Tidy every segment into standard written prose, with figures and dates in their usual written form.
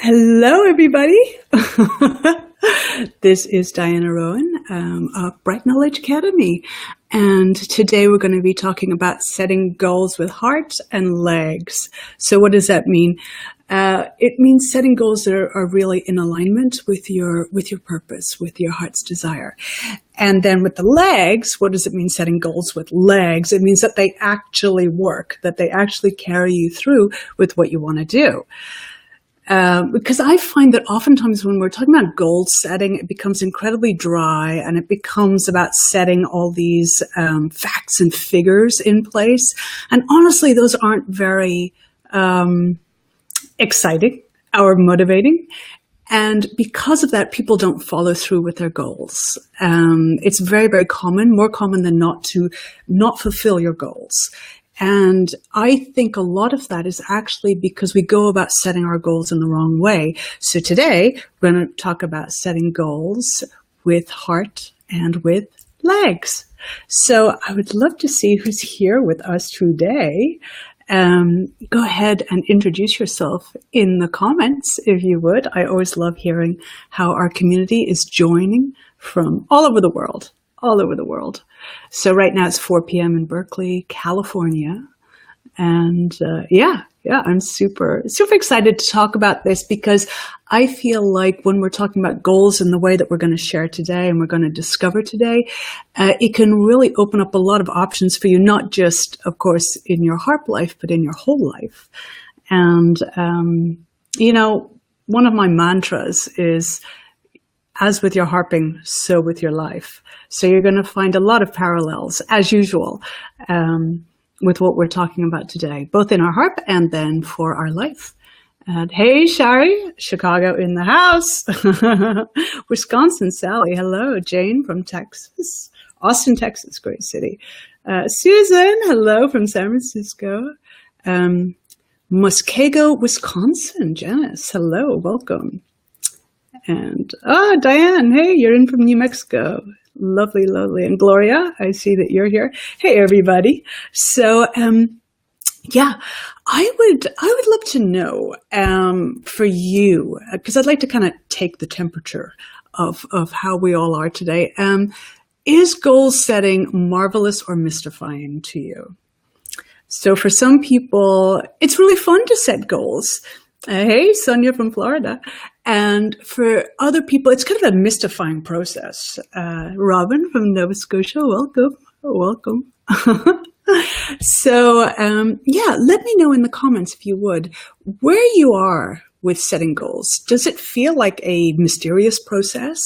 Hello, everybody. This is Diana Rowan of Bright Knowledge Academy. And today we're going to be talking about setting goals with heart and legs. So what does that mean? It means setting goals that are really in alignment with your purpose, with your heart's desire. And then with the legs, what does it mean setting goals with legs? It means that they actually work, that they actually carry you through with what you want to do. Because I find that oftentimes when we're talking about goal setting, it becomes incredibly dry and it becomes about setting all these facts and figures in place. And honestly, those aren't very exciting or motivating. And because of that, people don't follow through with their goals. It's very, very common, more common than not, to not fulfill your goals. And I think a lot of that is actually because we go about setting our goals in the wrong way. So today, we're going to talk about setting goals with heart and with legs. So I would love to see who's here with us today. Go ahead and introduce yourself in the comments, if you would. I always love hearing how our community is joining from all over the world. So right now it's 4 p.m. in Berkeley, California. And I'm super excited to talk about this because I feel like when we're talking about goals in the way that we're going to share today and we're going to discover today, it can really open up a lot of options for you, not just, of course, in your Harp life, but in your whole life. And, one of my mantras is, as with your harping, so with your life. So you're going to find a lot of parallels, as usual, with what we're talking about today, both in our harp and then for our life. And hey, Shari, Chicago in the house. Wisconsin, Sally, hello. Jane from Texas. Austin, Texas, great city. Susan, hello from San Francisco. Muskego, Wisconsin. Janice, hello, welcome. And, Diane, hey, you're in from New Mexico. Lovely. And Gloria, I see that you're here. Hey, everybody. So, I would love to know, for you, because I'd like to kind of take the temperature of how we all are today. Is goal setting marvelous or mystifying to you? So for some people, it's really fun to set goals. Hey, Sonia from Florida. And for other people, it's kind of a mystifying process. Robin from Nova Scotia, welcome. So, let me know in the comments, if you would, where you are with setting goals. Does it feel like a mysterious process?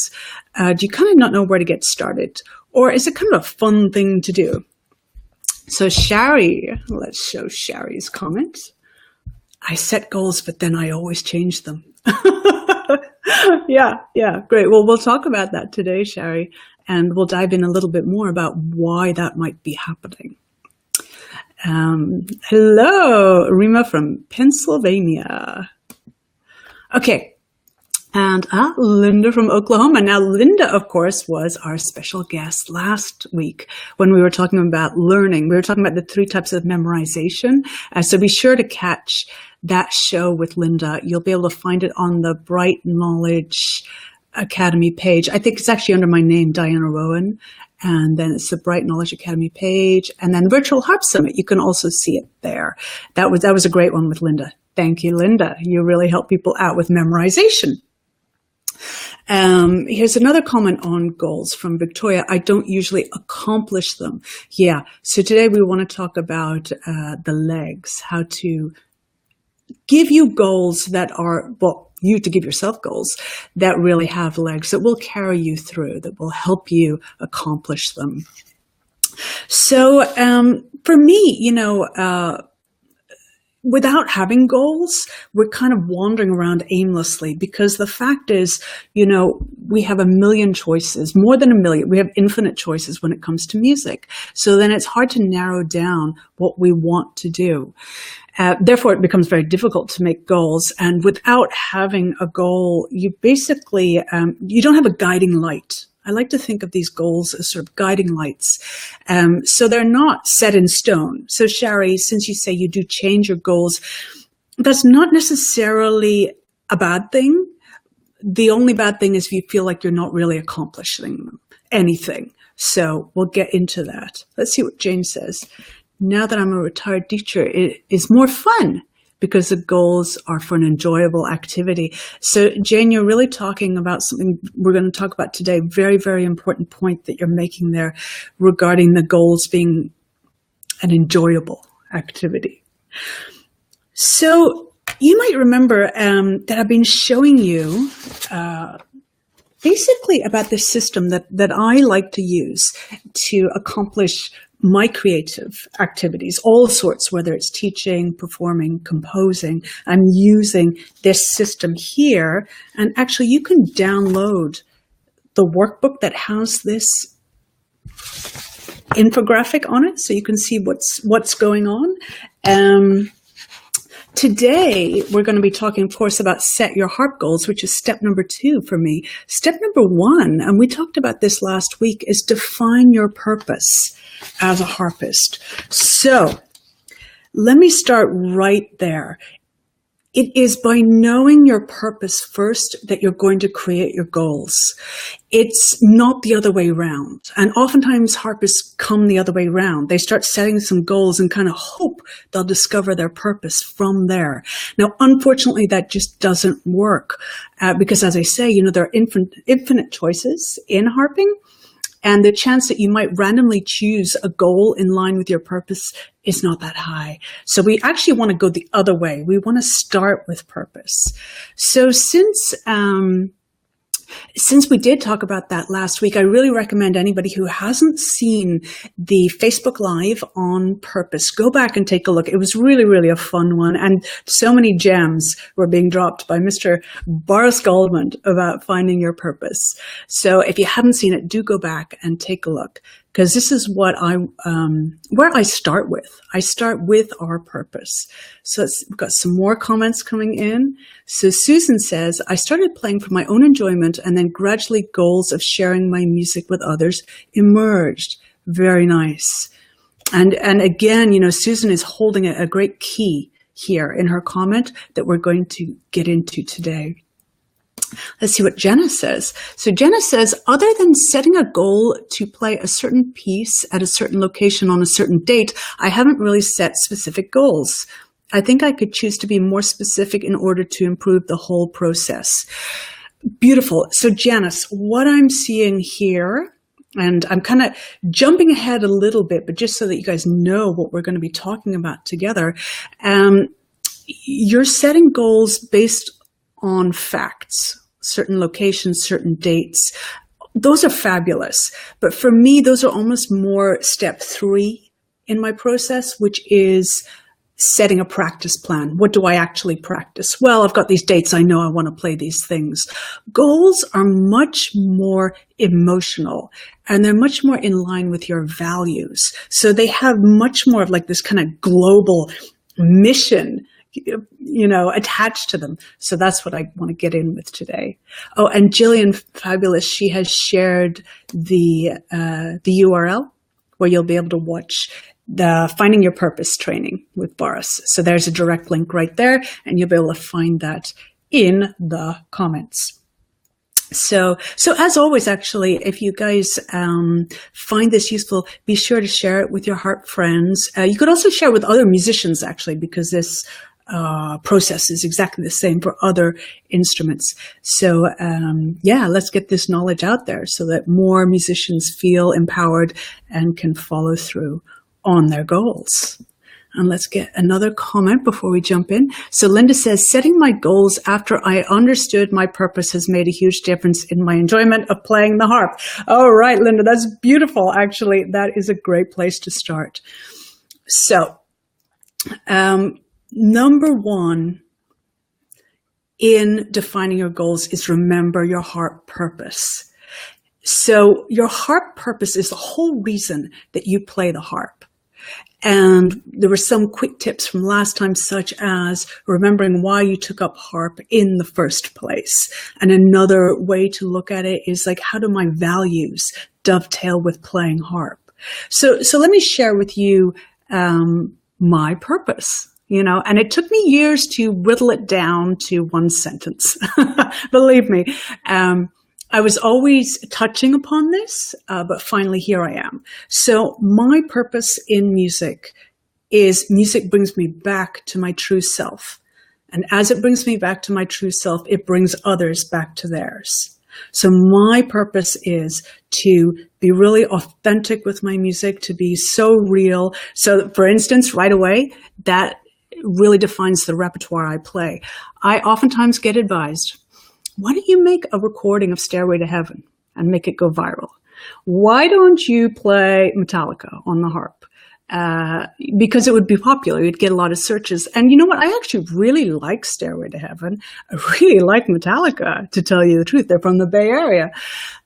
Do you kind of not know where to get started? Or is it kind of a fun thing to do? So Shari, let's show Shari's comment. I set goals, but then I always change them. Yeah, great. Well, we'll talk about that today, Shari, and we'll dive in a little bit more about why that might be happening. Hello, Rima from Pennsylvania. Okay. And Linda from Oklahoma. Now, Linda, of course, was our special guest last week when we were talking about learning. We were talking about the 3 types of memorization. So be sure to catch that show with Linda. You'll be able to find it on the Bright Knowledge Academy page. I think it's actually under my name, Diana Rowan. And then it's the Bright Knowledge Academy page. And then the Virtual Harp Summit, you can also see it there. That was a great one with Linda. Thank you, Linda. You really help people out with memorization. Here's another comment on goals from Victoria. I don't usually accomplish them. Yeah. So today we want to talk about the legs, how to give you goals that are, you to give yourself goals that really have legs, that will carry you through, that will help you accomplish them. So for me, without having goals, we're kind of wandering around aimlessly because the fact is, we have a million choices, more than a million. We have infinite choices when it comes to music. So then it's hard to narrow down what we want to do. Therefore, it becomes very difficult to make goals. And without having a goal, you basically, you don't have a guiding light. I like to think of these goals as sort of guiding lights. So they're not set in stone. So Shari, since you say you do change your goals, that's not necessarily a bad thing. The only bad thing is if you feel like you're not really accomplishing anything. So we'll get into that. Let's see what Jane says. Now that I'm a retired teacher, it is more fun because the goals are for an enjoyable activity. So Jane, you're really talking about something we're going to talk about today. Very, very important point that you're making there regarding the goals being an enjoyable activity. So you might remember that I've been showing you basically about this system that I like to use to accomplish my creative activities, all sorts, whether it's teaching, performing, composing. I'm using this system here. And actually, you can download the workbook that has this infographic on it, so you can see what's going on. Today, we're going to be talking, of course, about set your harp goals, which is step number 2 for me. Step number 1, and we talked about this last week, is define your purpose as a harpist. So let me start right there. It is by knowing your purpose first that you're going to create your goals. It's not the other way around. And oftentimes harpists come the other way around. They start setting some goals and kind of hope they'll discover their purpose from there. Now, unfortunately, that just doesn't work because, as I say, there are infinite choices in harping. And the chance that you might randomly choose a goal in line with your purpose is not that high. So we actually want to go the other way. We want to start with purpose. So since we did talk about that last week, I really recommend anybody who hasn't seen the Facebook Live on purpose, go back and take a look. It was really, really a fun one. And so many gems were being dropped by Mr. Boris Goldman about finding your purpose. So if you haven't seen it, do go back and take a look. Because this is what where I start with. I start with our purpose. So we've got some more comments coming in. So Susan says, I started playing for my own enjoyment and then gradually goals of sharing my music with others emerged. Very nice. And again, Susan is holding a great key here in her comment that we're going to get into today. Let's see what Jenna says. So Jenna says, other than setting a goal to play a certain piece at a certain location on a certain date, I haven't really set specific goals. I think I could choose to be more specific in order to improve the whole process. Beautiful. So Janice, what I'm seeing here, and I'm kind of jumping ahead a little bit, but just so that you guys know what we're going to be talking about together, you're setting goals based on facts, certain locations, certain dates. Those are fabulous. But for me, those are almost more step 3 in my process, which is setting a practice plan. What do I actually practice? Well, I've got these dates. I know I want to play these things. Goals are much more emotional and they're much more in line with your values. So they have much more of like this kind of global mission attached to them. So that's what I want to get in with today. Oh, and Jillian, fabulous. She has shared the URL where you'll be able to watch the Finding Your Purpose training with Boris. So there's a direct link right there, and you'll be able to find that in the comments. So as always, actually, if you guys find this useful, be sure to share it with your harp friends. You could also share with other musicians, actually, because this process is exactly the same for other instruments. So let's get this knowledge out there so that more musicians feel empowered and can follow through on their goals. And let's get another comment before we jump in. So Linda says, setting my goals after I understood my purpose has made a huge difference in my enjoyment of playing the harp. All right, Linda, that's beautiful. Actually, that is a great place to start. So, number 1 in defining your goals is remember your harp purpose. So your harp purpose is the whole reason that you play the harp. And there were some quick tips from last time, such as remembering why you took up harp in the first place. And another way to look at it is like, how do my values dovetail with playing harp? So let me share with you my purpose. and it took me years to whittle it down to one sentence. Believe me. I was always touching upon this, but finally here I am. So my purpose in music is music brings me back to my true self. And as it brings me back to my true self, it brings others back to theirs. So my purpose is to be really authentic with my music, to be so real. So for instance, right away, that really defines the repertoire I play. I oftentimes get advised, why don't you make a recording of Stairway to Heaven and make it go viral? Why don't you play Metallica on the harp? Because it would be popular. You'd get a lot of searches. And you know what? I actually really like Stairway to Heaven. I really like Metallica, to tell you the truth. They're from the Bay Area.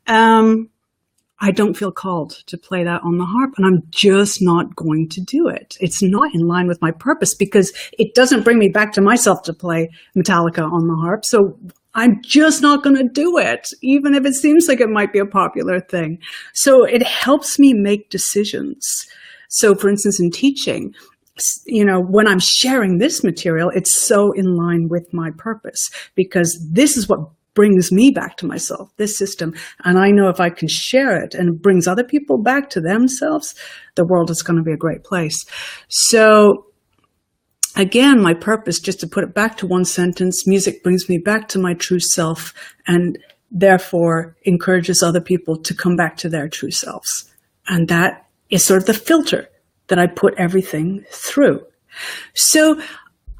I don't feel called to play that on the harp, and I'm just not going to do it. It's not in line with my purpose because it doesn't bring me back to myself to play Metallica on the harp. So I'm just not going to do it, even if it seems like it might be a popular thing. So it helps me make decisions. So for instance, in teaching, when I'm sharing this material, it's so in line with my purpose because this is what brings me back to myself, this system. And I know if I can share it and it brings other people back to themselves, the world is going to be a great place. So again, my purpose, just to put it back to one sentence, music brings me back to my true self and therefore encourages other people to come back to their true selves. And that is sort of the filter that I put everything through. So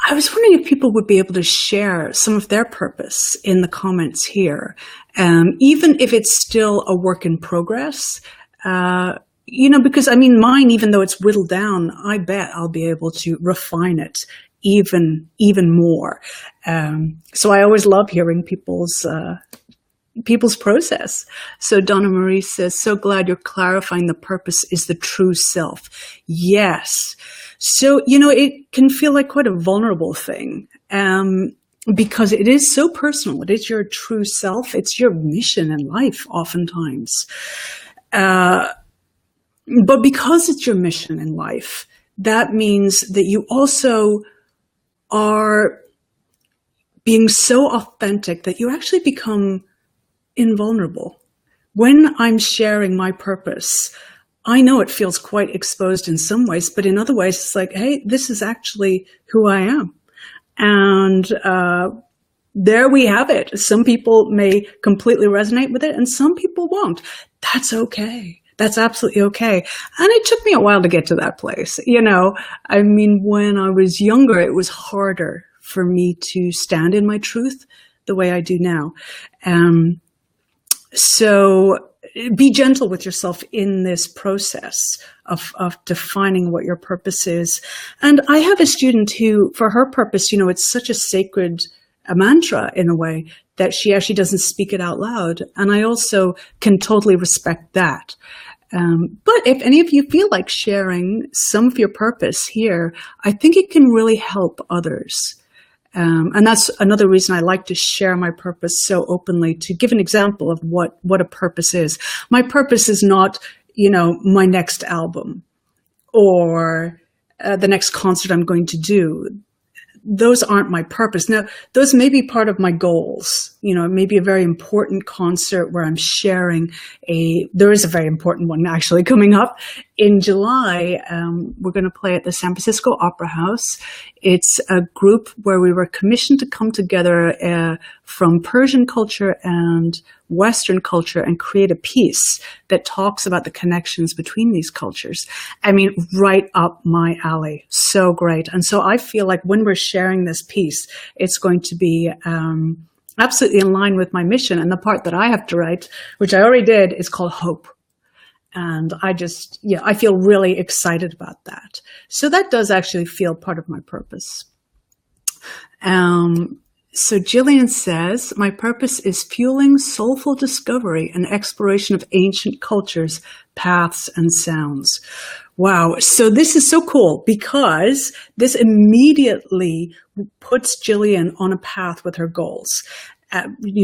I was wondering if people would be able to share some of their purpose in the comments here, even if it's still a work in progress. Because mine, even though it's whittled down, I bet I'll be able to refine it even more. So I always love hearing people's process. So Donna Marie says, so glad you're clarifying the purpose is the true self. Yes. So, it can feel like quite a vulnerable thing, because it is so personal. It is your true self. It's your mission in life, oftentimes. But because it's your mission in life, that means that you also are being so authentic that you actually become invulnerable. When I'm sharing my purpose, I know it feels quite exposed in some ways, but in other ways, it's like, hey, this is actually who I am. And there we have it. Some people may completely resonate with it and some people won't. That's okay. That's absolutely okay. And it took me a while to get to that place. When I was younger, it was harder for me to stand in my truth the way I do now. So be gentle with yourself in this process of defining what your purpose is. And I have a student who, for her purpose, it's such a sacred mantra in a way that she actually doesn't speak it out loud. And I also can totally respect that. But if any of you feel like sharing some of your purpose here, I think it can really help others. And that's another reason I like to share my purpose so openly, to give an example of what a purpose is. My purpose is not, my next album or the next concert I'm going to do. Those aren't my purpose. Now, those may be part of my goals. It may be a very important concert where I'm sharing there is a very important one actually coming up in July. We're going to play at the San Francisco Opera House. It's a group where we were commissioned to come together from Persian culture and Western culture and create a piece that talks about the connections between these cultures. Right up my alley. So great. And so I feel like when we're sharing this piece, it's going to be absolutely in line with my mission. And the part that I have to write, which I already did, is called Hope. And I feel really excited about that. So that does actually feel part of my purpose. So Jillian says, my purpose is fueling soulful discovery and exploration of ancient cultures, paths, and sounds. Wow. So this is so cool because this immediately puts Jillian on a path with her goals.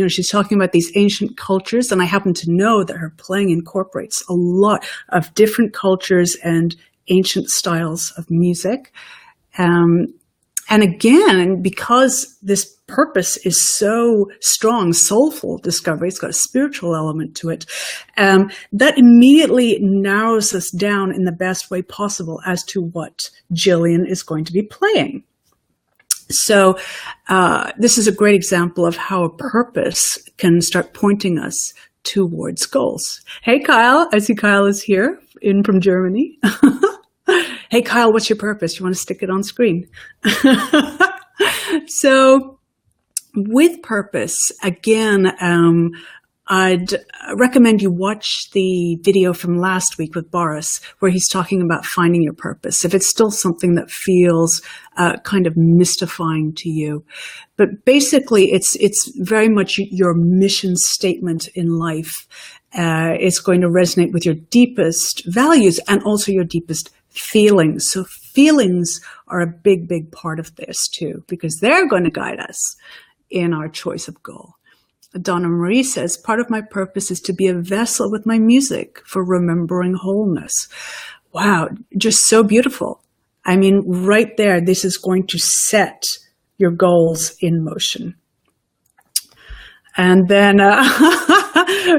She's talking about these ancient cultures, and I happen to know that her playing incorporates a lot of different cultures and ancient styles of music. And again, because this purpose is so strong, soulful discovery, it's got a spiritual element to it, that immediately narrows us down in the best way possible as to what Jillian is going to be playing. So this is a great example of how a purpose can start pointing us towards goals. Hey, Kyle. I see Kyle is here in from Germany. Hey, Kyle, what's your purpose? You want to stick it on screen? So with purpose, again, I'd recommend you watch the video from last week with Boris, where he's talking about finding your purpose, if it's still something that feels kind of mystifying to you. But basically, it's very much your mission statement in life. It's going to resonate with your deepest values and also your deepest feelings. So feelings are a big, big part of this too, because they're going to guide us in our choice of goal. Donna Marie says, part of my purpose is to be a vessel with my music for remembering wholeness. Wow, just so beautiful. I mean, right there, this is going to set your goals in motion. And then,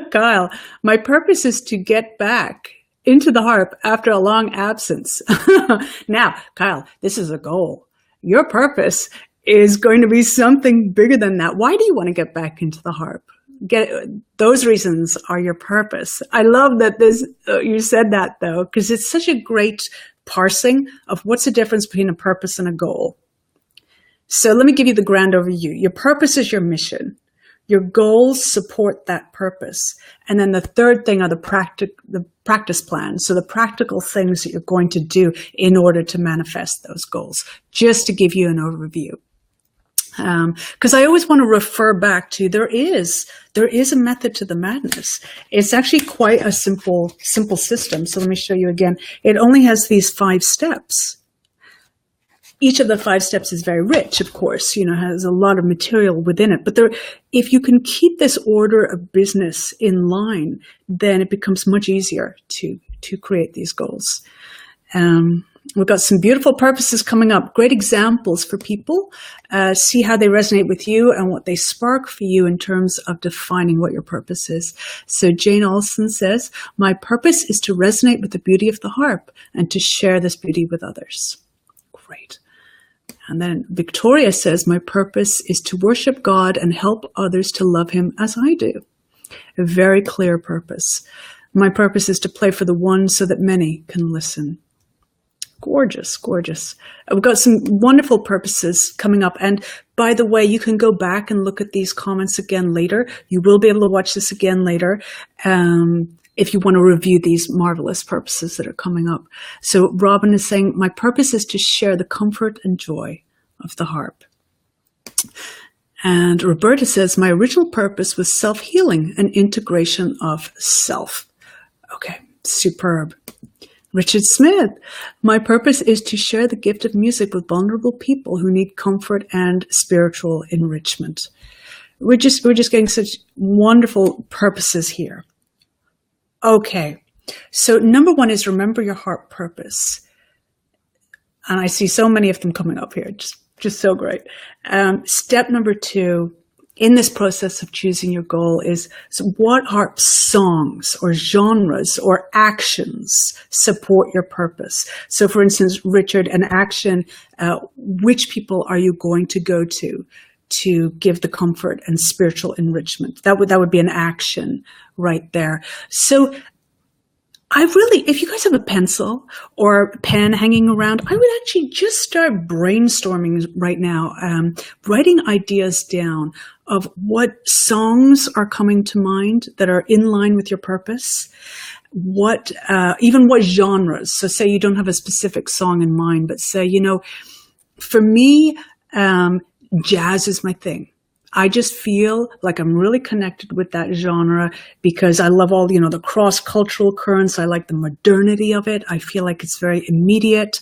Kyle, my purpose is to get back into the harp after a long absence. Now, Kyle, this is a goal. Your purpose is going to be something bigger than that. Why do you want to get back into the harp? Those reasons are your purpose. I love that you said that, though, because it's such a great parsing of what's the difference between a purpose and a goal. So let me give you the grand overview. Your purpose is your mission. Your goals support that purpose. And then the third thing are the practice plans. So the practical things that you're going to do in order to manifest those goals, just to give you an overview. Because I always want to refer back to there is a method to the madness. It's actually quite a simple system. So let me show you again. It only has these 5 steps. Each of the 5 steps is very rich, of course, has a lot of material within it. But if you can keep this order of business in line, then it becomes much easier to create these goals. We've got some beautiful purposes coming up, great examples for people. See how they resonate with you and what they spark for you in terms of defining what your purpose is. So Jane Olson says, my purpose is to resonate with the beauty of the harp and to share this beauty with others. Great. And then Victoria says, my purpose is to worship God and help others to love him as I do. A very clear purpose. My purpose is to play for the one so that many can listen. Gorgeous, gorgeous. We've got some wonderful purposes coming up. And by the way, you can go back and look at these comments again later. You will be able to watch this again later. If you want to review these marvelous purposes that are coming up. So Robin is saying, my purpose is to share the comfort and joy of the harp. And Roberta says, my original purpose was self-healing and integration of self. Okay, superb. Richard Smith, my purpose is to share the gift of music with vulnerable people who need comfort and spiritual enrichment. We're just getting such wonderful purposes here. Okay, so number 1 is remember your heart purpose. And I see so many of them coming up here, just so great. Step number 2 in this process of choosing your goal is, so what harp songs or genres or actions support your purpose? So for instance, Richard, an action, which people are you going to go to give the comfort and spiritual enrichment? That would be an action right there. So if you guys have a pencil or a pen hanging around, I would actually just start brainstorming right now, writing ideas down of what songs are coming to mind that are in line with your purpose, even what genres. So say you don't have a specific song in mind, but say, for me, jazz is my thing. I just feel like I'm really connected with that genre because I love all, the cross-cultural currents. I like the modernity of it. I feel like it's very immediate.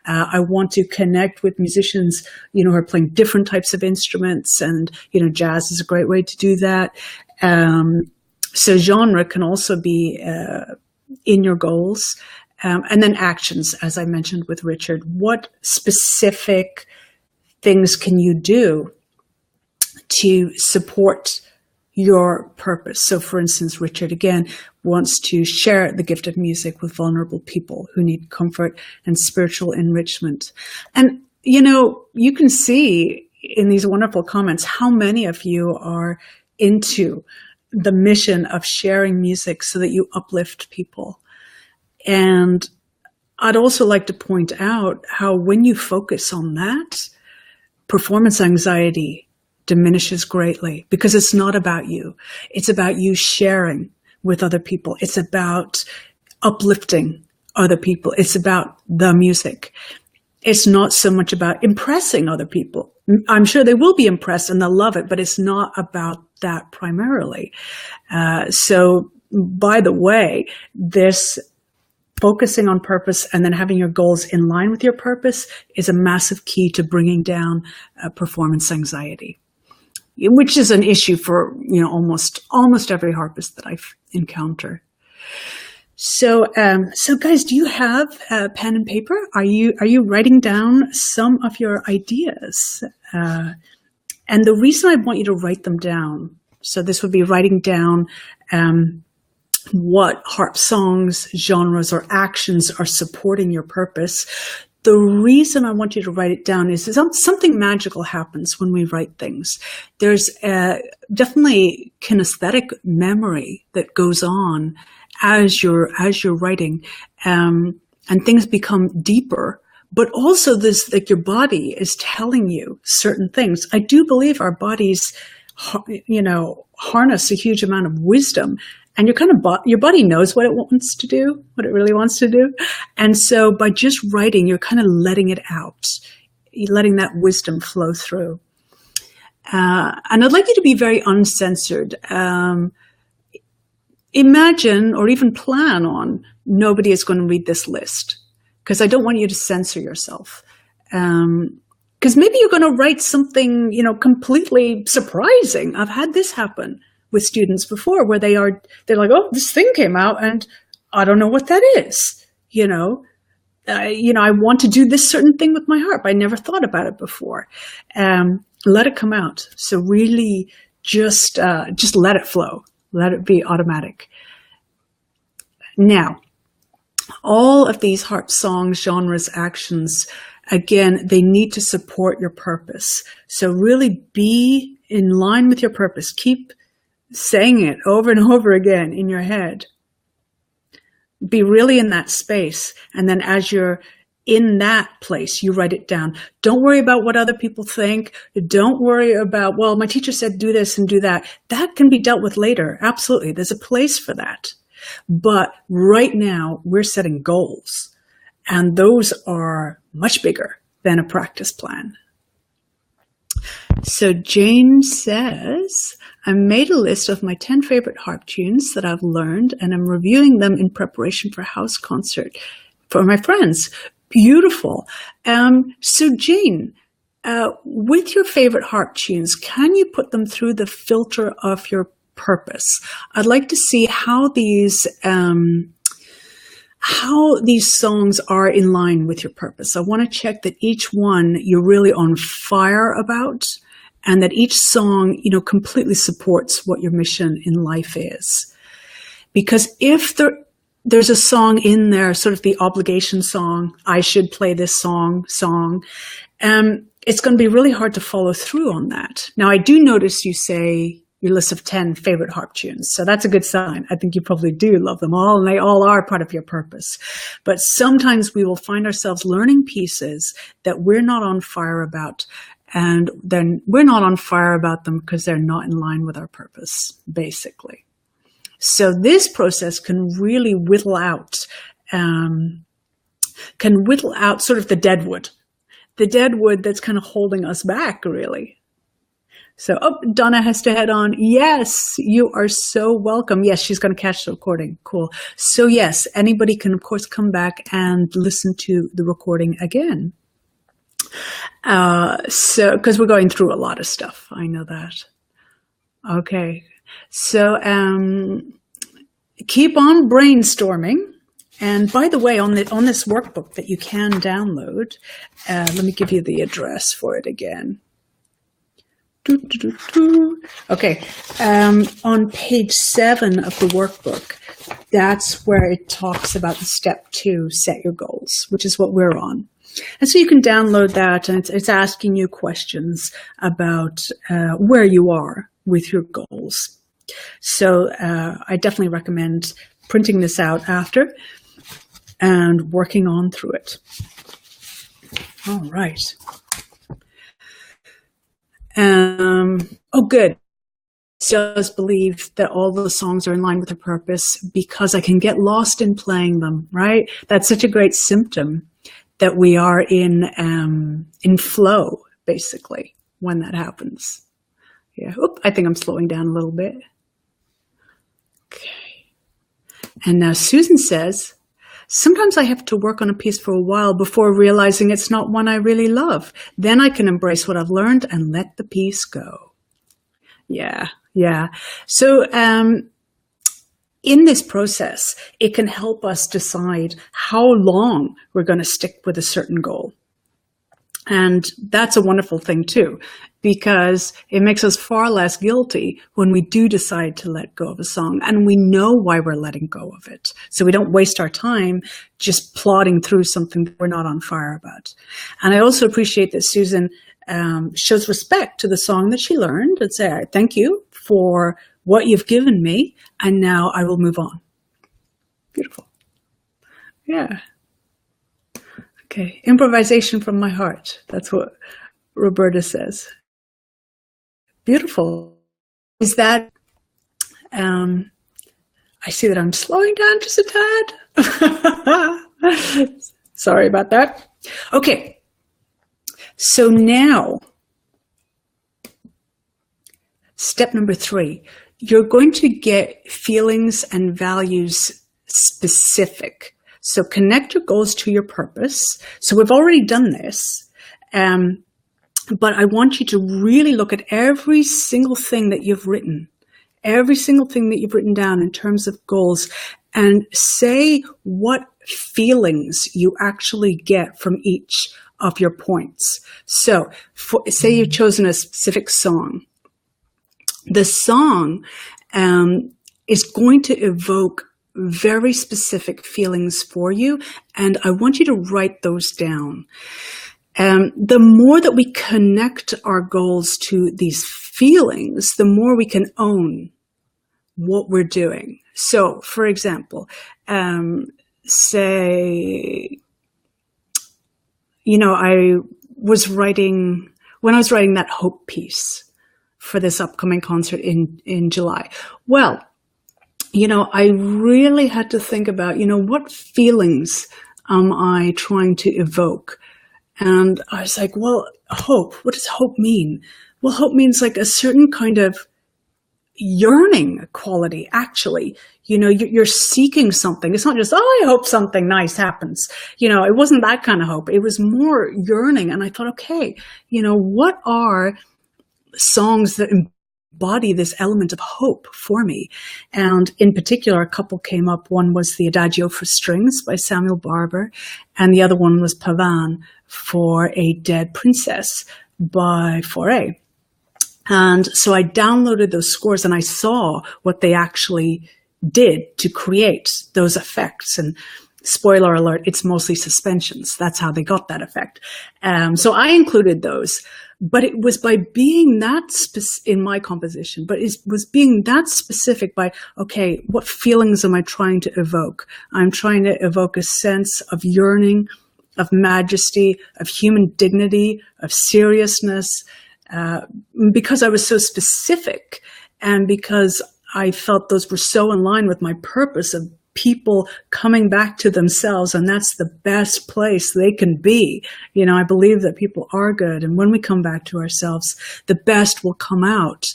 I want to connect with musicians, who are playing different types of instruments, and, jazz is a great way to do that. So genre can also be in your goals. And then actions, as I mentioned with Richard. What specific things can you do to support your purpose? So for instance, Richard again wants to share the gift of music with vulnerable people who need comfort and spiritual enrichment. And, you know, you can see in these wonderful comments how many of you are into the mission of sharing music so that you uplift people. And I'd also like to point out how when you focus on that, performance anxiety diminishes greatly, because it's not about you. It's about you sharing with other people. It's about uplifting other people. It's about the music. It's not so much about impressing other people. I'm sure they will be impressed and they'll love it, but it's not about that primarily. So by the way, this focusing on purpose and then having your goals in line with your purpose is a massive key to bringing down performance anxiety, which is an issue for, you know, almost every harpist that I've encountered. So guys, do you have pen and paper? Are you writing down some of your ideas? And the reason I want you to write them down, so this would be writing down what harp songs, genres, or actions are supporting your purpose. The reason I want you to write it down is something magical happens when we write things. There's definitely kinesthetic memory that goes on as you're writing, and things become deeper. But also this, like, your body is telling you certain things. I do believe our bodies, you know, harness a huge amount of wisdom. And your body knows what it wants to do, what it really wants to do. And so by just writing, you're kind of letting it out. You're letting that wisdom flow through. And I'd like you to be very uncensored. Imagine or even plan on nobody is going to read this list, because I don't want you to censor yourself. Because maybe you're going to write something, you know, completely surprising. I've had this happen with students before, where they're like, oh, this thing came out and I don't know what that is. You know, I want to do this certain thing with my harp. I never thought about it before. Let it come out. So really just let it flow. Let it be automatic. Now, all of these harp songs, genres, actions, again, they need to support your purpose. So really be in line with your purpose. Keep saying it over and over again in your head. Be really in that space. And then as you're in that place, you write it down. Don't worry about what other people think. Don't worry about, well, my teacher said do this and do that. That can be dealt with later. Absolutely. There's a place for that. But right now we're setting goals, and those are much bigger than a practice plan. So Jane says, I made a list of my 10 favorite harp tunes that I've learned, and I'm reviewing them in preparation for house concert for my friends. Beautiful. So Jane, with your favorite harp tunes, can you put them through the filter of your purpose? I'd like to see how these songs are in line with your purpose. I want to check that each one you're really on fire about, and that each song, you know, completely supports what your mission in life is. Because if there's a song in there, sort of the obligation song, I should play this song, it's going to be really hard to follow through on that. Now, I do notice you say your list of 10 favorite harp tunes. So that's a good sign. I think you probably do love them all, and they all are part of your purpose. But sometimes we will find ourselves learning pieces that we're not on fire about, and then we're not on fire about them because they're not in line with our purpose, basically. So this process can really whittle out sort of the dead wood that's kind of holding us back, really. So, Donna has to head on. Yes, you are so welcome. Yes, she's going to catch the recording. Cool. So yes, anybody can, of course, come back and listen to the recording again. Because we're going through a lot of stuff. I know that. Okay. So, keep on brainstorming. And by the way, on this workbook that you can download, let me give you the address for it again. Okay, on page 7 of the workbook, that's where it talks about the step 2, set your goals, which is what we're on. And so you can download that, and it's asking you questions about where you are with your goals. So I definitely recommend printing this out after and working on through it. All right. Oh, good. Does believe that all the songs are in line with their purpose because I can get lost in playing them, right? That's such a great symptom that we are in flow, basically, when that happens. Yeah. Oop, I think I'm slowing down a little bit. Okay. And now Susan says, sometimes I have to work on a piece for a while before realizing it's not one I really love. Then I can embrace what I've learned and let the piece go. Yeah, yeah. So in this process, it can help us decide how long we're going to stick with a certain goal. And that's a wonderful thing too, because it makes us far less guilty when we do decide to let go of a song and we know why we're letting go of it. So we don't waste our time just plodding through something that we're not on fire about. And I also appreciate that Susan shows respect to the song that she learned and say, thank you for what you've given me, and now I will move on. Beautiful. Yeah. Okay, improvisation from my heart. That's what Roberta says. Beautiful. Is that, I see that I'm slowing down just a tad. Sorry about that. Okay, so now, step number 3, you're going to get feelings and values specific. So connect your goals to your purpose. So we've already done this, but I want you to really look at every single thing that you've written, every single thing that you've written down in terms of goals, and say what feelings you actually get from each of your points. So say you've chosen a specific song. The song is going to evoke very specific feelings for you, and I want you to write those down. The more that we connect our goals to these feelings, the more we can own what we're doing. So, for example, say, I was writing, when I was writing that Hope piece for this upcoming concert in July, well, I really had to think about, what feelings am I trying to evoke? And I was like, well, hope, what does hope mean? Well, hope means like a certain kind of yearning quality, actually. You're seeking something. It's not just, I hope something nice happens. It wasn't that kind of hope. It was more yearning. And I thought, okay, what are songs that embody this element of hope for me? And in particular, a couple came up. One was the Adagio for Strings by Samuel Barber, and the other one was Pavan for a Dead Princess by Fauré. And so I downloaded those scores and I saw what they actually did to create those effects. And spoiler alert, it's mostly suspensions. That's how they got that effect. So I included those. But it was by being that in my composition, but it was being that specific by, okay, what feelings am I trying to evoke? I'm trying to evoke a sense of yearning, of majesty, of human dignity, of seriousness, because I was so specific and because I felt those were so in line with my purpose of people coming back to themselves, and that's the best place they can be. I believe that people are good, and when we come back to ourselves, the best will come out.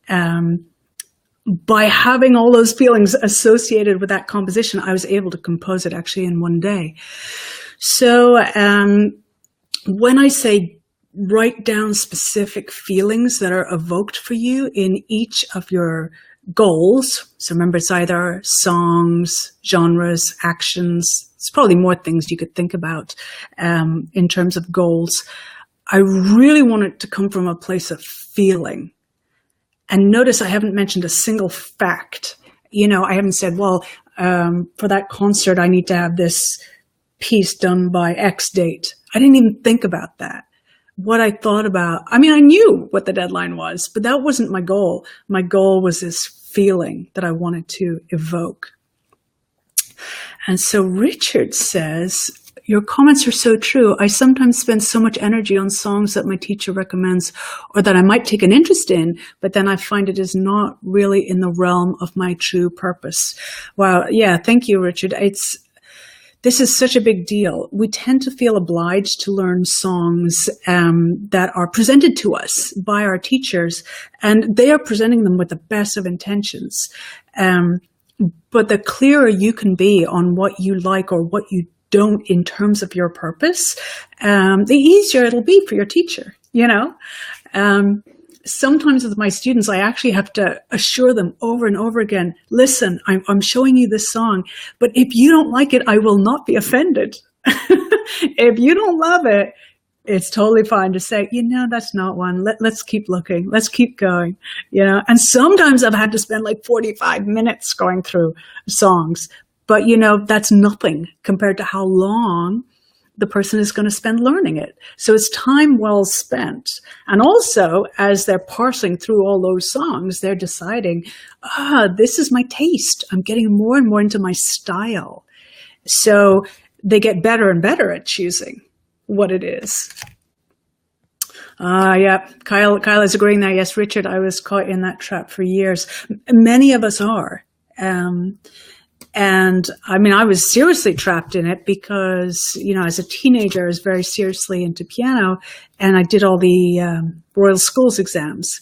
By having all those feelings associated with that composition, I was able to compose it actually in one day. So when I say write down specific feelings that are evoked for you in each of your goals. So remember, it's either songs, genres, actions. It's probably more things you could think about in terms of goals. I really want it to come from a place of feeling. And notice I haven't mentioned a single fact. I haven't said, well, for that concert, I need to have this piece done by X date. I didn't even think about that. What I thought about, I knew what the deadline was, but that wasn't my goal. My goal was this feeling that I wanted to evoke. And so Richard says, your comments are so true. I sometimes spend so much energy on songs that my teacher recommends or that I might take an interest in, but then I find it is not really in the realm of my true purpose. Wow. Yeah. Thank you, Richard. This is such a big deal. We tend to feel obliged to learn songs that are presented to us by our teachers, and they are presenting them with the best of intentions. But the clearer you can be on what you like or what you don't in terms of your purpose, the easier it'll be for your teacher, Sometimes with my students, I actually have to assure them over and over again, listen, I'm showing you this song, but if you don't like it, I will not be offended. If you don't love it, it's totally fine to say, that's not one. Let's keep looking. Let's keep going, And sometimes I've had to spend like 45 minutes going through songs, but that's nothing compared to how long the person is going to spend learning it. So it's time well spent. And also, as they're parsing through all those songs, they're deciding, this is my taste. I'm getting more and more into my style. So they get better and better at choosing what it is. Yeah, Kyle is agreeing there. Yes, Richard, I was caught in that trap for years. Many of us are. And I was seriously trapped in it because, as a teenager, I was very seriously into piano, and I did all the Royal Schools exams.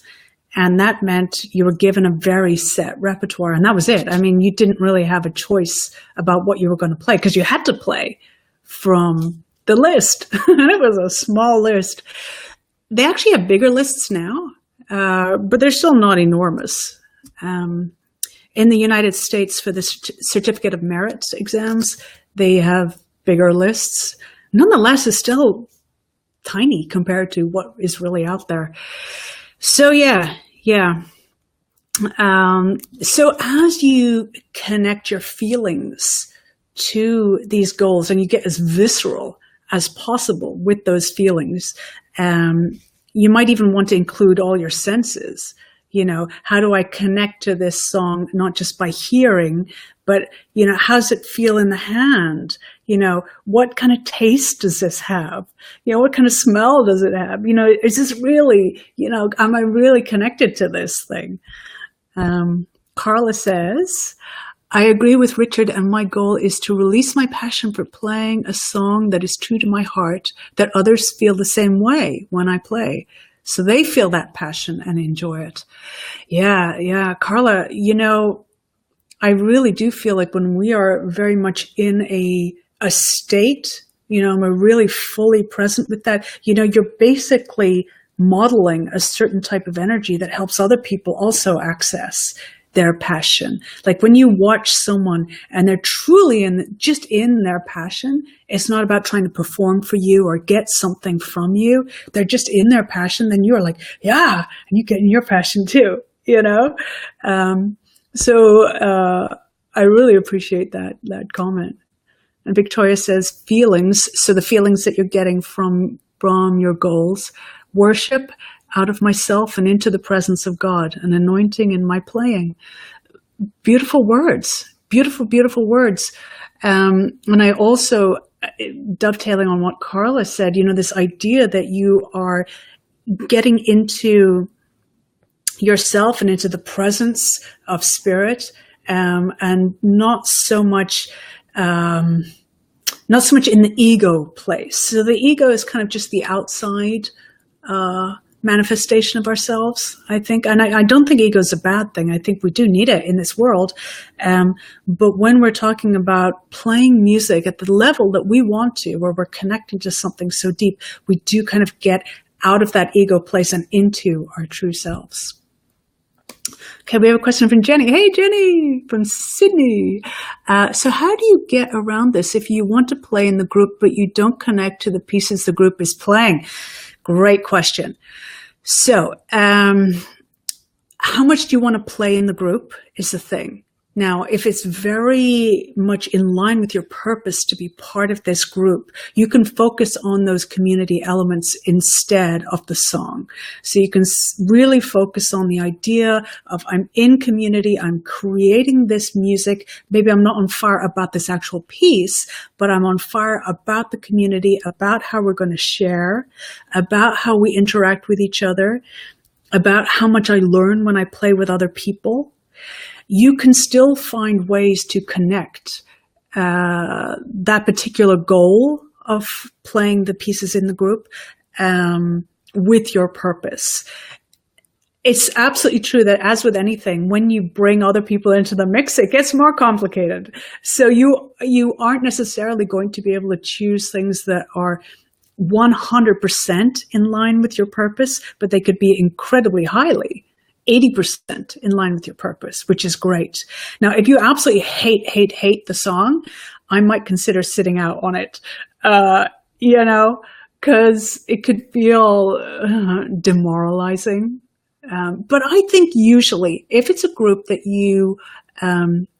And that meant you were given a very set repertoire, and that was it. You didn't really have a choice about what you were going to play because you had to play from the list. And it was a small list. They actually have bigger lists now, but they're still not enormous. In the United States, for the Certificate of Merit exams, they have bigger lists. Nonetheless, it's still tiny compared to what is really out there. So yeah. So as you connect your feelings to these goals and you get as visceral as possible with those feelings, you might even want to include all your senses. How do I connect to this song, not just by hearing, but, how does it feel in the hand? What kind of taste does this have? What kind of smell does it have? Is this really, am I really connected to this thing? Carla says, I agree with Richard, and my goal is to release my passion for playing a song that is true to my heart, that others feel the same way when I play. So they feel that passion and enjoy it. Yeah. Carla, I really do feel like when we are very much in a state, we're really fully present with that, you're basically modeling a certain type of energy that helps other people also access their passion. Like when you watch someone and they're truly just in their passion, it's not about trying to perform for you or get something from you. They're just in their passion. Then you're like, yeah, and you get in your passion too, So I really appreciate that comment. And Victoria says feelings. So the feelings that you're getting from your goals, worship, out of myself and into the presence of God, an anointing in my playing. Beautiful words, beautiful words. And I also, dovetailing on what Carla said, this idea that you are getting into yourself and into the presence of spirit, and not so much in the ego place. So the ego is kind of just the outside, manifestation of ourselves, I think. And I don't think ego is a bad thing. I think we do need it in this world. But when we're talking about playing music at the level that we want to, where we're connecting to something so deep, we do kind of get out of that ego place and into our true selves. Okay, we have a question from Jenny. Hey, Jenny from Sydney. So how do you get around this if you want to play in the group, but you don't connect to the pieces the group is playing? Great question. So how much do you want to play in the group is the thing. Now, if it's very much in line with your purpose to be part of this group, you can focus on those community elements instead of the song. So you can really focus on the idea of I'm in community, I'm creating this music. Maybe I'm not on fire about this actual piece, but I'm on fire about the community, about how we're going to share, about how we interact with each other, about how much I learn when I play with other people. You can still find ways to connect that particular goal of playing the pieces in the group with your purpose. It's absolutely true that, as with anything, when you bring other people into the mix, it gets more complicated. So you aren't necessarily going to be able to choose things that are 100% in line with your purpose, but they could be incredibly highly 80% in line with your purpose, which is great. Now, if you absolutely hate the song, I might consider sitting out on it, because it could feel demoralizing. But I think usually if it's a group that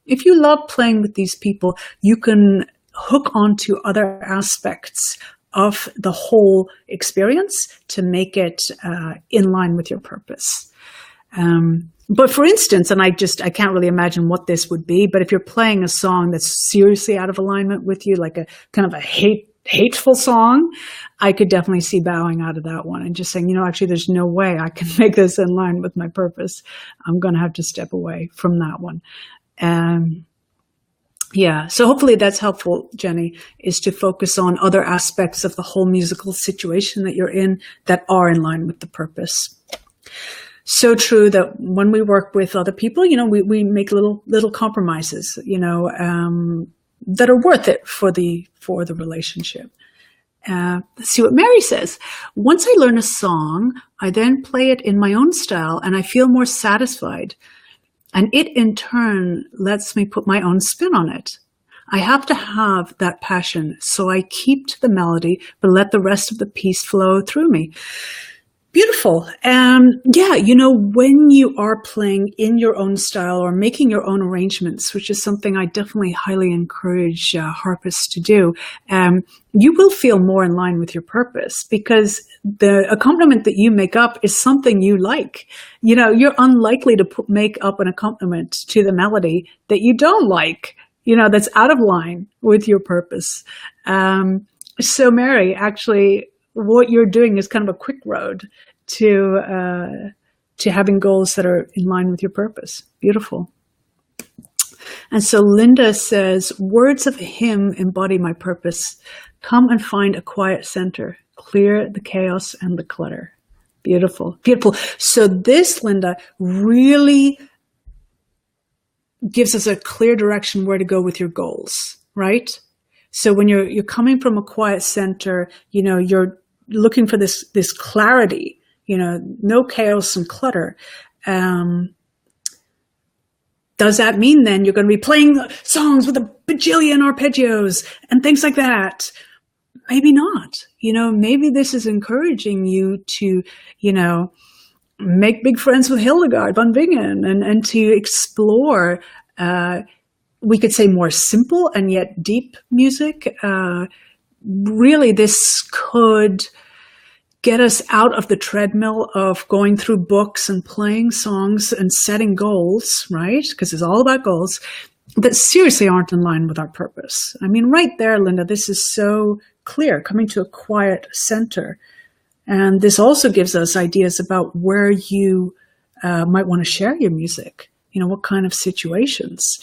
if you love playing with these people, you can hook onto other aspects of the whole experience to make it in line with your purpose. But for instance, and I can't really imagine what this would be, but if you're playing a song that's seriously out of alignment with you, like a kind of a hateful song, I could definitely see bowing out of that one and just saying, actually, there's no way I can make this in line with my purpose. I'm going to have to step away from that one. Yeah, so hopefully that's helpful, Jenny, is to focus on other aspects of the whole musical situation that you're in that are in line with the purpose. So true that when we work with other people, we make little compromises, that are worth it for the relationship. Let's see what Mary says. Once I learn a song, I then play it in my own style and I feel more satisfied. And it in turn lets me put my own spin on it. I have to have that passion, so I keep to the melody, but let the rest of the piece flow through me. Beautiful. When you are playing in your own style or making your own arrangements, which is something I definitely highly encourage harpists to do, you will feel more in line with your purpose because the accompaniment that you make up is something you like. You're unlikely to make up an accompaniment to the melody that you don't like, that's out of line with your purpose. So Mary, actually, what you're doing is kind of a quick road to having goals that are in line with your purpose. Beautiful. And so Linda says, words of a hymn embody my purpose. Come and find a quiet center. Clear the chaos and the clutter. Beautiful. Beautiful. So this, Linda, really gives us a clear direction where to go with your goals, right? So when you're coming from a quiet center, you're looking for this clarity, no chaos and clutter. Does that mean then you're going to be playing songs with a bajillion arpeggios and things like that? Maybe not. Maybe this is encouraging you to, make big friends with Hildegard von Bingen and to explore, we could say more simple and yet deep music. Really, this could get us out of the treadmill of going through books and playing songs and setting goals, right? Because it's all about goals that seriously aren't in line with our purpose. I mean, right there, Linda, this is so clear, coming to a quiet center. And this also gives us ideas about where you might want to share your music, what kind of situations.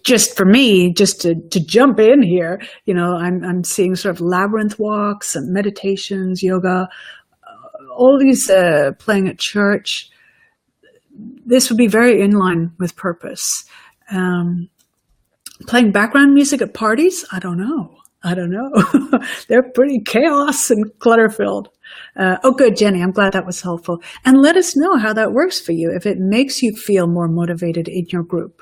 Just for me, just to jump in here, I'm seeing sort of labyrinth walks and meditations, yoga, all these playing at church. This would be very in line with purpose. Playing background music at parties, I don't know. They're pretty chaos and clutter filled. Oh, good, Jenny. I'm glad that was helpful. And let us know how that works for you. If it makes you feel more motivated in your group,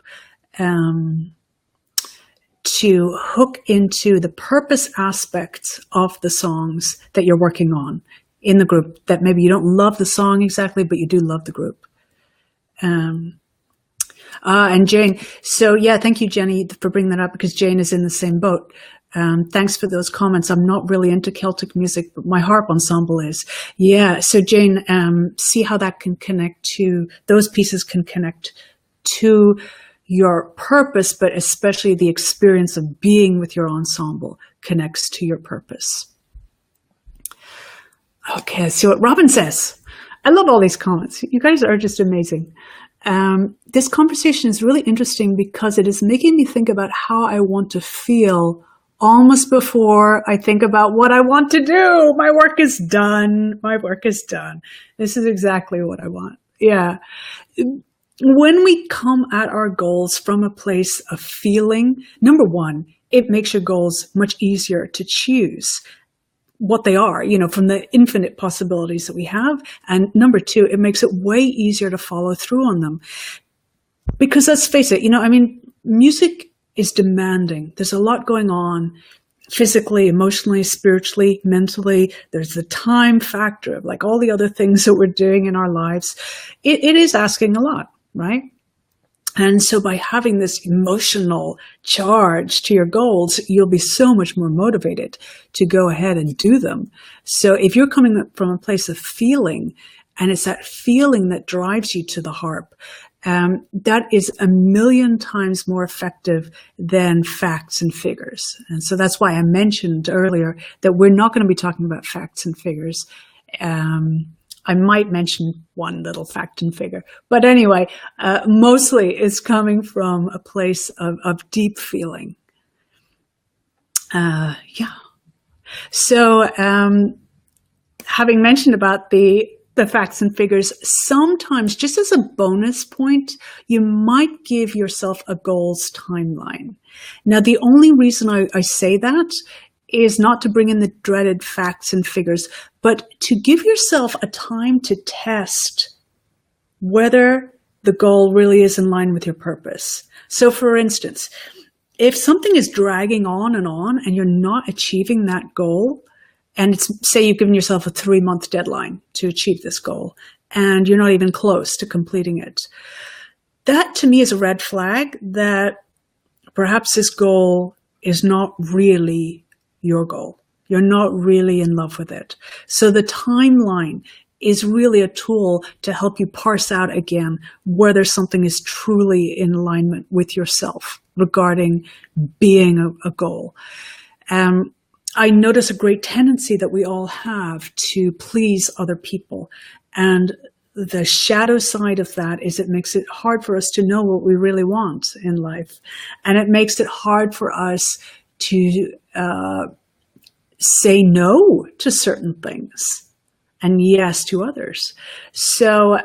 to hook into the purpose aspects of the songs that you're working on in the group, that maybe you don't love the song exactly, but you do love the group. And Jane. So yeah, thank you, Jenny, for bringing that up, because Jane is in the same boat. Thanks for those comments. I'm not really into Celtic music, but my harp ensemble is. Yeah. So Jane, see how that can connect to, those pieces can connect to your purpose, but especially the experience of being with your ensemble connects to your purpose. Okay, let's see what Robin says. I love all these comments. You guys are just amazing. This conversation is really interesting because it is making me think about how I want to feel almost before I think about what I want to do. My work is done. My work is done. This is exactly what I want. Yeah. When we come at our goals from a place of feeling, number one, it makes your goals much easier to choose what they are, from the infinite possibilities that we have. And number two, it makes it way easier to follow through on them. Because let's face it, music is demanding. There's a lot going on physically, emotionally, spiritually, mentally. There's the time factor of like all the other things that we're doing in our lives. It is asking a lot, right? And so by having this emotional charge to your goals, you'll be so much more motivated to go ahead and do them. So if you're coming from a place of feeling, and it's that feeling that drives you to the harp, that is 1,000,000 times more effective than facts and figures. And so that's why I mentioned earlier that we're not going to be talking about facts and figures. I might mention one little fact and figure, but anyway, mostly it's coming from a place of deep feeling. Yeah. So, having mentioned about the facts and figures, sometimes just as a bonus point, you might give yourself a goals timeline. Now, the only reason I say that is not to bring in the dreaded facts and figures, but to give yourself a time to test whether the goal really is in line with your purpose. So for instance, if something is dragging on and you're not achieving that goal, and say you've given yourself a 3-month deadline to achieve this goal, and you're not even close to completing it, that to me is a red flag that perhaps this goal is not really your goal. You're not really in love with it. So the timeline is really a tool to help you parse out again whether something is truly in alignment with yourself regarding being a goal. I notice a great tendency that we all have to please other people. And the shadow side of that is it makes it hard for us to know what we really want in life. And it makes it hard for us to say no to certain things and yes to others. So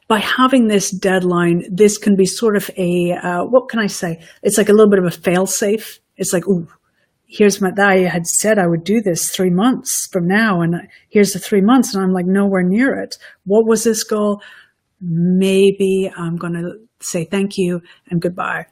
by having this deadline, this can be sort of a, what can I say? It's like a little bit of a fail-safe. It's like, ooh, here's I had said I would do this 3 months from now, and here's the 3 months, and I'm like nowhere near it. What was this goal? Maybe I'm going to say thank you and goodbye.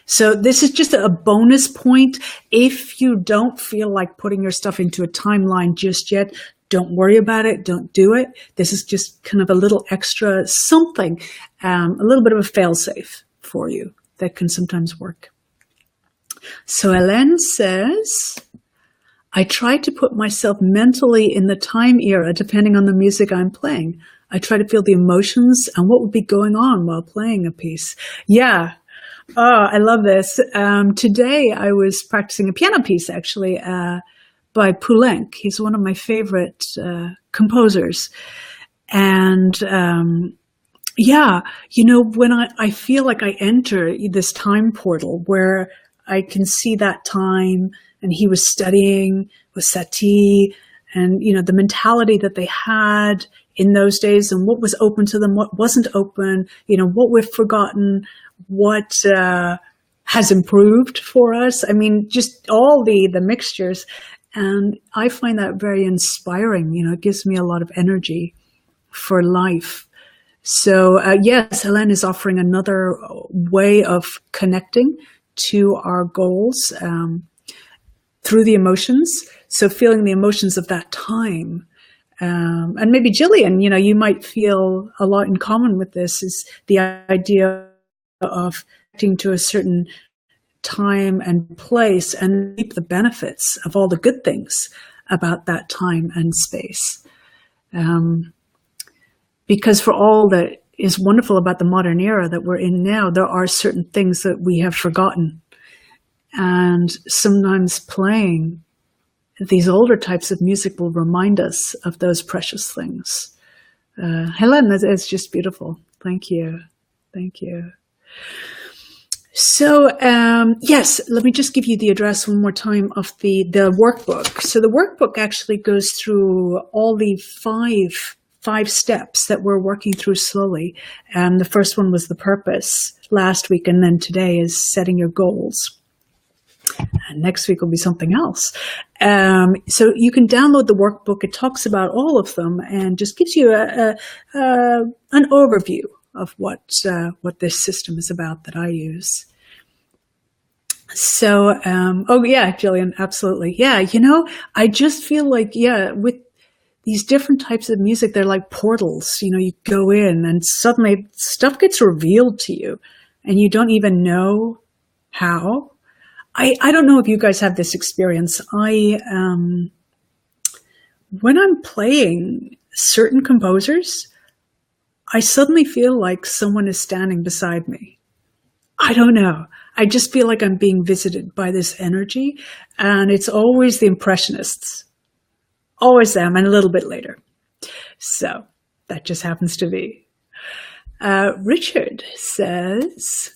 So this is just a bonus point. If you don't feel like putting your stuff into a timeline just yet, don't worry about it. Don't do it. This is just kind of a little extra something, a little bit of a fail-safe for you that can sometimes work. So Hélène says, I try to put myself mentally in the time era depending on the music I'm playing. I try to feel the emotions and what would be going on while playing a piece. Yeah. Oh, I love this. Today I was practicing a piano piece, actually, by Poulenc. He's one of my favorite composers. And yeah, when I feel like I enter this time portal where I can see that time, and he was studying with Satie, and, the mentality that they had in those days and what was open to them, what wasn't open, what we've forgotten, what has improved for us. I mean, just all the mixtures. And I find that very inspiring. It gives me a lot of energy for life. So yes, Hélène is offering another way of connecting to our goals through the emotions. So feeling the emotions of that time. And maybe Jillian, you might feel a lot in common with this, is the idea of connecting to a certain time and place and reap the benefits of all the good things about that time and space. Because for all that is wonderful about the modern era that we're in now, there are certain things that we have forgotten. And sometimes playing these older types of music will remind us of those precious things. Hélène, it's just beautiful. Thank you. Thank you. So, yes, let me just give you the address one more time of the workbook. So the workbook actually goes through all the five steps that we're working through slowly. The first one was the purpose last week, and then today is setting your goals. And next week will be something else. So you can download the workbook. It talks about all of them and just gives you an overview of what this system is about that I use. So, oh yeah, Jillian, absolutely. Yeah, I just feel like, with these different types of music, they're like portals. You go in and suddenly stuff gets revealed to you and you don't even know how. I don't know if you guys have this experience. When I'm playing certain composers, I suddenly feel like someone is standing beside me. I don't know. I just feel like I'm being visited by this energy, and it's always the Impressionists. Always them, and a little bit later. So that just happens to be. Richard says,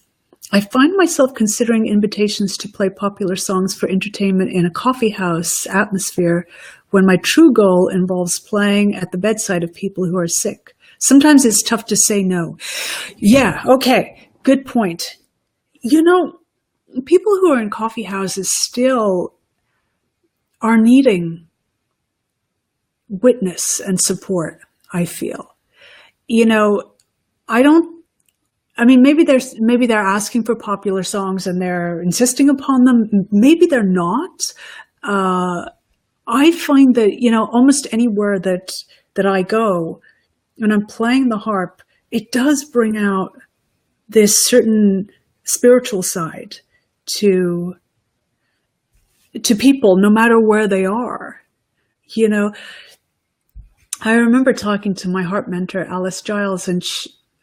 I find myself considering invitations to play popular songs for entertainment in a coffee house atmosphere when my true goal involves playing at the bedside of people who are sick. Sometimes it's tough to say no. Yeah, okay, good point. People who are in coffee houses still are needing witness and support, I feel. Maybe they're asking for popular songs and they're insisting upon them. Maybe they're not. I find that, almost anywhere that I go, when I'm playing the harp, it does bring out this certain spiritual side to people, no matter where they are. I remember talking to my harp mentor, Alice Giles, and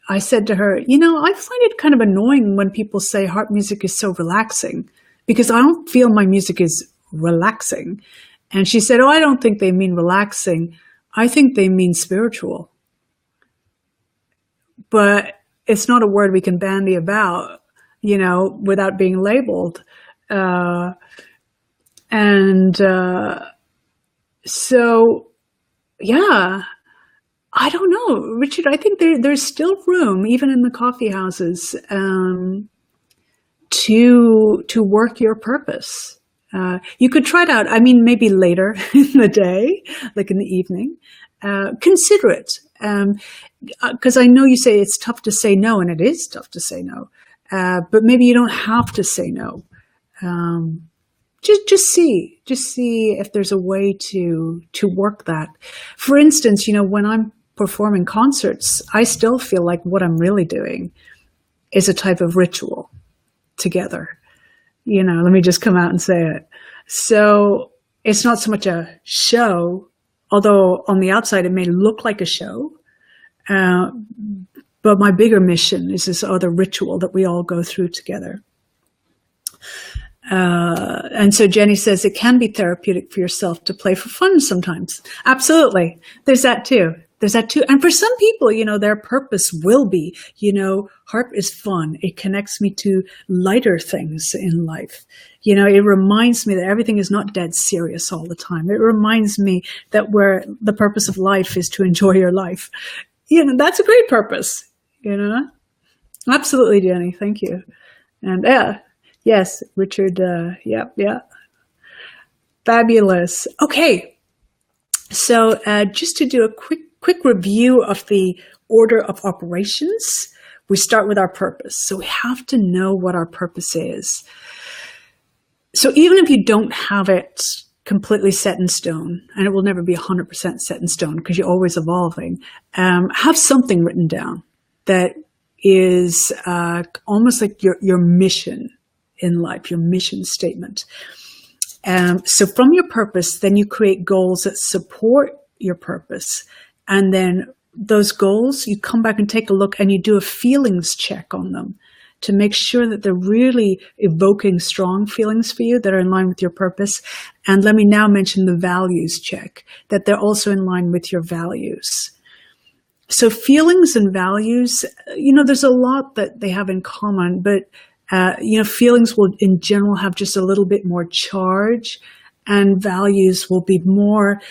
I said to her, I find it kind of annoying when people say harp music is so relaxing, because I don't feel my music is relaxing. And she said, I don't think they mean relaxing. I think they mean spiritual. But it's not a word we can bandy about, without being labeled. So, yeah. I don't know, Richard. I think there's still room, even in the coffee houses, to work your purpose. You could try it out. Maybe later in the day, like in the evening. Consider it, because I know you say it's tough to say no, and it is tough to say no. But maybe you don't have to say no. Just see if there's a way to work that. For instance, when I'm performing concerts, I still feel like what I'm really doing is a type of ritual together. Let me just come out and say it. So it's not so much a show, although on the outside it may look like a show. But my bigger mission is this other ritual that we all go through together. And so Jenny says it can be therapeutic for yourself to play for fun sometimes. Absolutely. There's that too. And for some people, their purpose will be, harp is fun. It connects me to lighter things in life. It reminds me that everything is not dead serious all the time. It reminds me that the purpose of life is to enjoy your life. That's a great purpose, Absolutely, Jenny. Thank you. And yes, Richard. Yeah. Fabulous. Okay. So just to do a quick review of the order of operations, we start with our purpose. So we have to know what our purpose is. So even if you don't have it completely set in stone, and it will never be 100% set in stone because you're always evolving, have something written down that is almost like your mission in life, your mission statement. So from your purpose, then you create goals that support your purpose. And then those goals, you come back and take a look and you do a feelings check on them to make sure that they're really evoking strong feelings for you that are in line with your purpose. And let me now mention the values check, that they're also in line with your values. So feelings and values, there's a lot that they have in common, but feelings will in general have just a little bit more charge, and values will be more,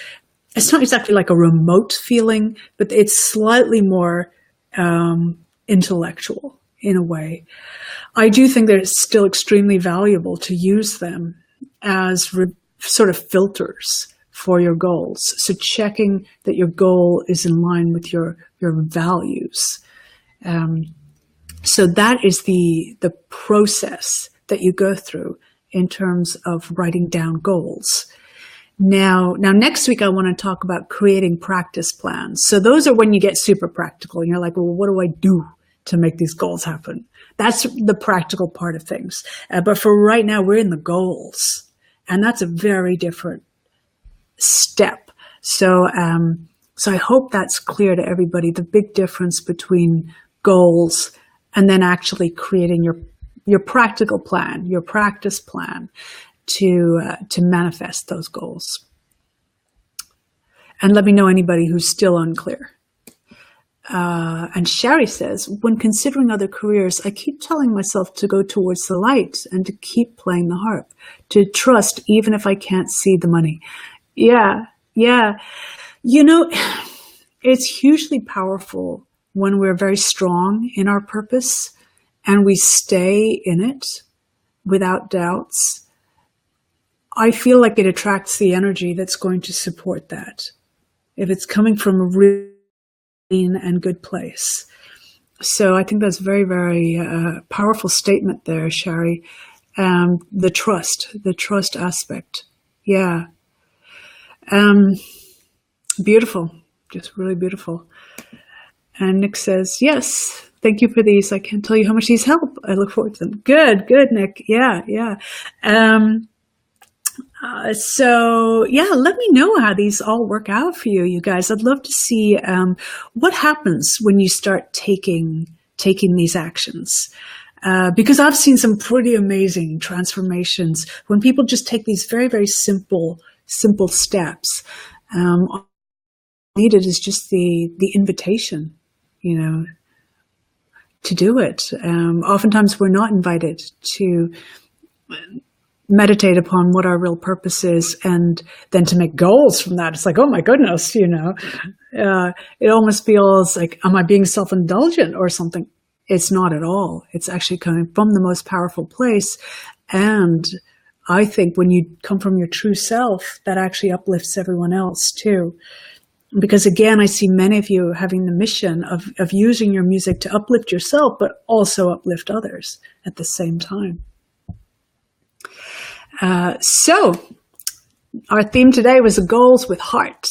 it's not exactly like a remote feeling, but it's slightly more intellectual in a way. I do think that it's still extremely valuable to use them as sort of filters for your goals. So checking that your goal is in line with your values. So that is the process that you go through in terms of writing down goals. Now next week I want to talk about creating practice plans. So those are when you get super practical and you're like, well, what do I do to make these goals happen? That's the practical part of things. But for right now, we're in the goals, and that's a very different step. So I hope that's clear to everybody, the big difference between goals and then actually creating your practical plan, your practice plan to manifest those goals. And let me know anybody who's still unclear. And Sherry says, when considering other careers, I keep telling myself to go towards the light and to keep playing the harp, to trust even if I can't see the money. Yeah. It's hugely powerful when we're very strong in our purpose and we stay in it without doubts. I feel like it attracts the energy that's going to support that. If it's coming from a really and good place. So I think that's very, very powerful statement there, Sherry. The trust aspect. Yeah. Beautiful. Just really beautiful. And Nick says, yes, thank you for these. I can't tell you how much these help. I look forward to them. Good, Nick. Yeah. Let me know how these all work out for you, you guys. I'd love to see what happens when you start taking these actions. Because I've seen some pretty amazing transformations when people just take these very, very simple steps. All needed is just the invitation, to do it. Oftentimes we're not invited to meditate upon what our real purpose is and then to make goals from that. It's like, oh my goodness, it almost feels like, am I being self-indulgent or something? It's not at all. It's actually coming from the most powerful place. And I think when you come from your true self, that actually uplifts everyone else too. Because again, I see many of you having the mission of using your music to uplift yourself, but also uplift others at the same time. So our theme today was goals with heart.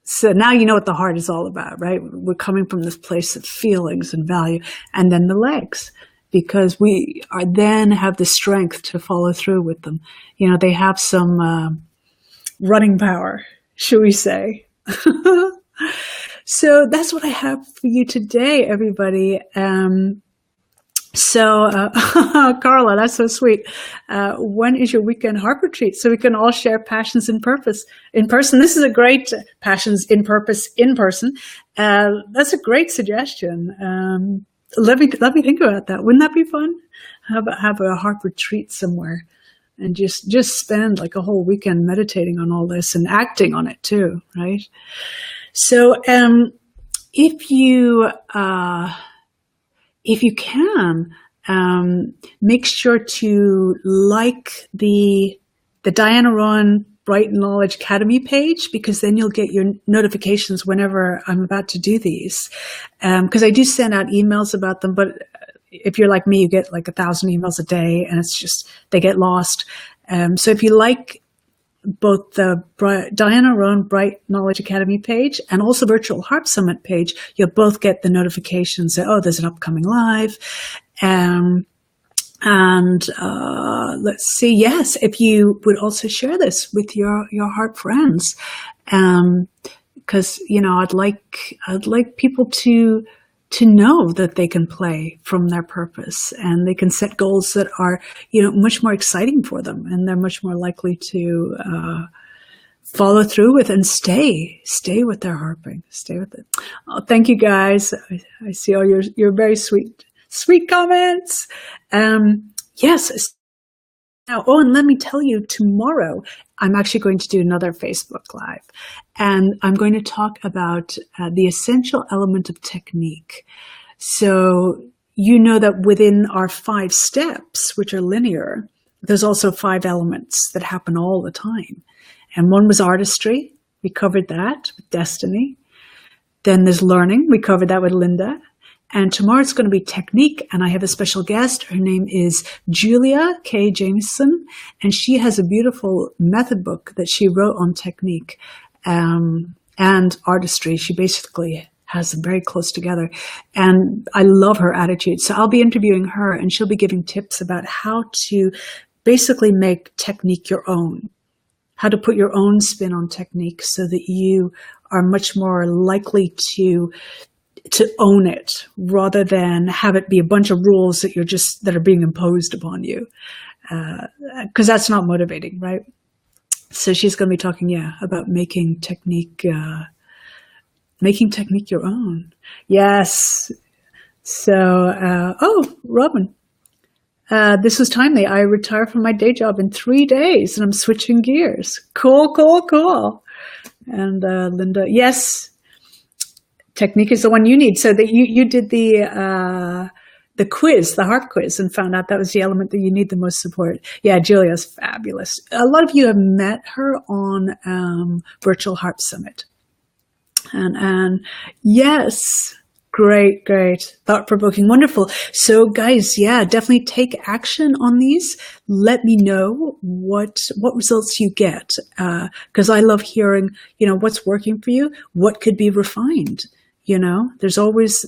So now you know what the heart is all about, right? We're coming from this place of feelings and value, and then the legs, because we then have the strength to follow through with them. They have some running power, should we say. So that's what I have for you today, everybody. Carla, that's so sweet. When is your weekend harp retreat? So we can all share passions and purpose in person. This is a great passions in purpose in person. That's a great suggestion. Let me think about that. Wouldn't that be fun? Have a harp retreat somewhere and just spend like a whole weekend meditating on all this and acting on it too, right? So, if you can, make sure to like the Diana Rowan Bright Knowledge Academy page, because then you'll get your notifications whenever I'm about to do these. Because I do send out emails about them, but if you're like me, you get like 1,000 emails a day, and it's just, they get lost. So if you like both the Diana Rowan Bright Knowledge Academy page and also Virtual Harp Summit page, you'll both get the notifications that, oh, there's an upcoming live. Let's see, yes, if you would also share this with your harp friends, because I'd like people to know that they can play from their purpose, and they can set goals that are much more exciting for them, and they're much more likely to follow through with and stay with their harping, stay with it. Oh, thank you guys. I see all your very sweet comments. Yes. Now, and let me tell you, tomorrow I'm actually going to do another Facebook Live, and I'm going to talk about the essential element of technique. So that within our 5 steps, which are linear, there's also 5 elements that happen all the time. And one was artistry. We covered that with Destiny. Then there's learning. We covered that with Linda. And tomorrow it's going to be technique, and I have a special guest. Her name is Julia K. Jameson, and she has a beautiful method book that she wrote on technique and artistry. She basically has them very close together, and I love her attitude. So I'll be interviewing her, and she'll be giving tips about how to basically make technique your own, how to put your own spin on technique so that you are much more likely to own it, rather than have it be a bunch of rules that are being imposed upon you. Because that's not motivating, right? So she's going to be talking, about making technique your own. Yes. So, Robin, this was timely. I retire from my day job in 3 days, and I'm switching gears. Cool. And Linda, yes. Technique is the one you need. So that you did the quiz, the harp quiz, and found out that was the element that you need the most support. Yeah, Julia's fabulous. A lot of you have met her on Virtual Harp Summit. And yes, great, thought-provoking, wonderful. So guys, definitely take action on these. Let me know what results you get, because I love hearing what's working for you, what could be refined. There's always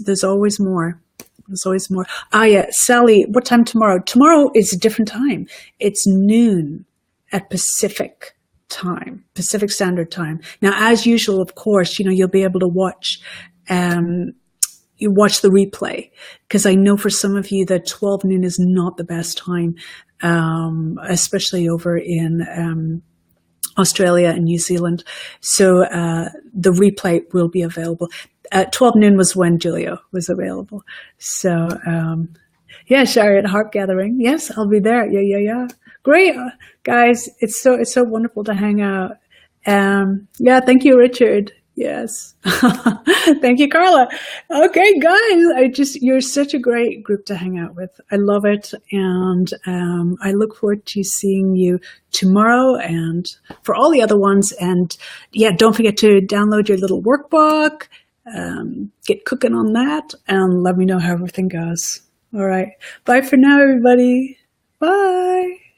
more. There's always more. Sally, what time tomorrow? Tomorrow is a different time. It's noon at Pacific time, Pacific Standard Time. Now, as usual, of course, you'll be able to watch the replay, because I know for some of you that 12 noon is not the best time, especially over in Australia and New Zealand. So the replay will be available. 12 noon was when Julia was available. So Chariot Harp Gathering. Yes, I'll be there. Yeah. Great, guys. It's so wonderful to hang out. Thank you, Richard. Yes. Thank you, Carla. Okay, guys, you're such a great group to hang out with. I love it. And I look forward to seeing you tomorrow and for all the other ones. And don't forget to download your little workbook, get cooking on that, and let me know how everything goes. All right. Bye for now, everybody. Bye.